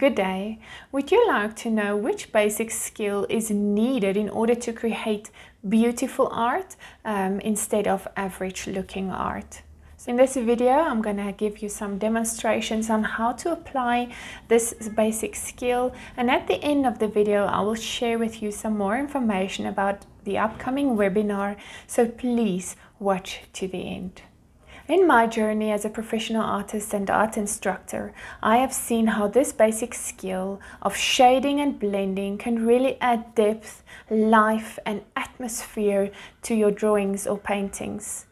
Good day. Would you like to know which basic skill is needed in order to create beautiful art instead of average looking art? So in this video, I'm going to give you some demonstrations on how to apply this basic skill. And at the end of the video, I will share with you some more information about the upcoming webinar. So please watch to the end. In my journey as a professional artist and art instructor, I have seen how this basic skill of shading and blending can really add depth, life, and atmosphere to your drawings or paintings.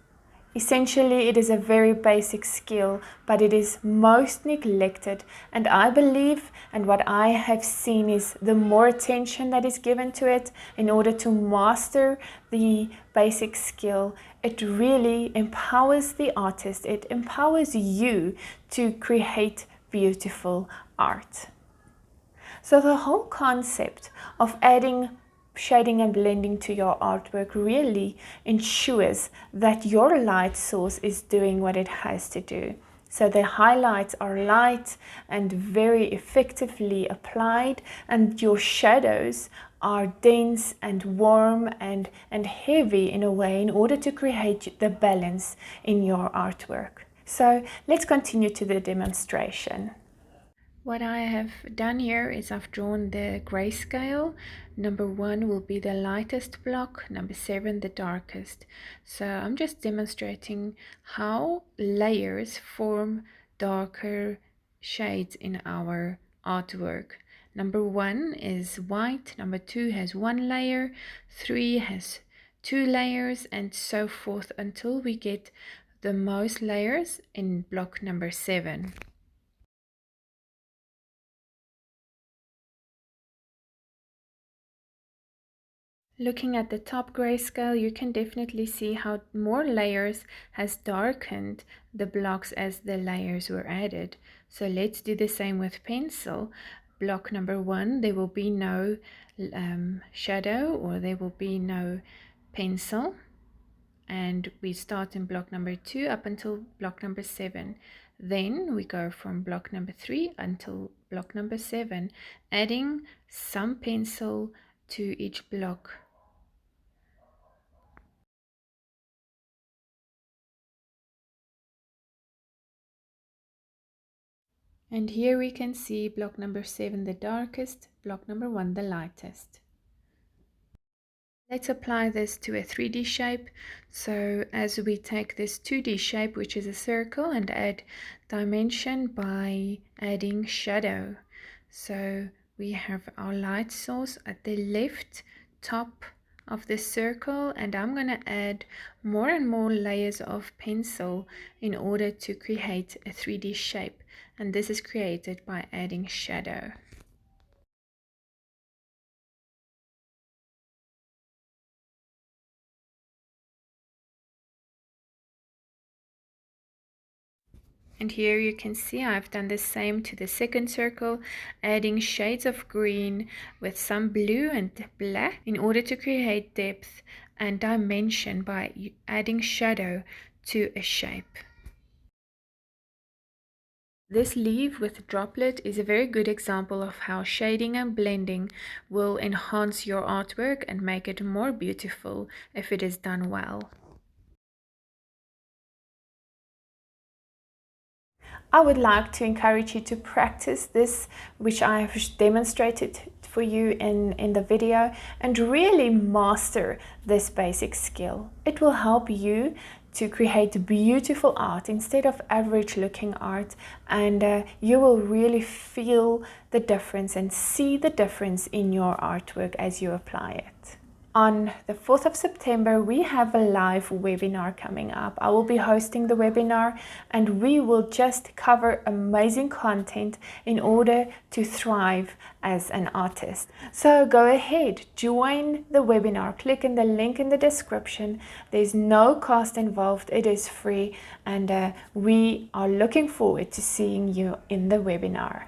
Essentially, it is a very basic skill, but it is most neglected, and I believe, and what I have seen, is the more attention that is given to it in order to master the basic skill, it really empowers the artist, it empowers you to create beautiful art. So the whole concept of adding shading and blending to your artwork really ensures that your light source is doing what it has to do. So the highlights are light and very effectively applied, and your shadows are dense and warm and heavy in a way in order to create the balance in your artwork. So let's continue to the demonstration. What I have done here is I've drawn the grayscale. Number 1 will be the lightest block, number 7 the darkest. So I'm just demonstrating how layers form darker shades in our artwork. Number 1 is white, number 2 has 1 layer, 3 has 2 layers, and so forth until we get the most layers in block number 7. Looking at the top grayscale, you can definitely see how more layers has darkened the blocks as the layers were added. So let's do the same with pencil. Block number 1, there will be no shadow, or there will be no pencil. And we start in block number 2 up until block number 7. Then we go from block number 3 until block number 7, adding some pencil to each block. And here we can see block number 7 the darkest, block number 1 the lightest. Let's apply this to a 3D shape. So as we take this 2D shape, which is a circle, and add dimension by adding shadow. So we have our light source at the left top of the circle, and I'm going to add more and more layers of pencil in order to create a 3D shape, and this is created by adding shadow. And here you can see I've done the same to the second circle, adding shades of green with some blue and black in order to create depth and dimension by adding shadow to a shape. This leaf with droplet is a very good example of how shading and blending will enhance your artwork and make it more beautiful if it is done well. I would like to encourage you to practice this, which I have demonstrated for you in the video, and really master this basic skill. It will help you to create beautiful art instead of average looking art, and you will really feel the difference and see the difference in your artwork as you apply it. On the 4th of September, we have a live webinar coming up. I will be hosting the webinar, and we will just cover amazing content in order to thrive as an artist. So go ahead, join the webinar. Click in the link in the description. There's no cost involved. It is free, and we are looking forward to seeing you in the webinar.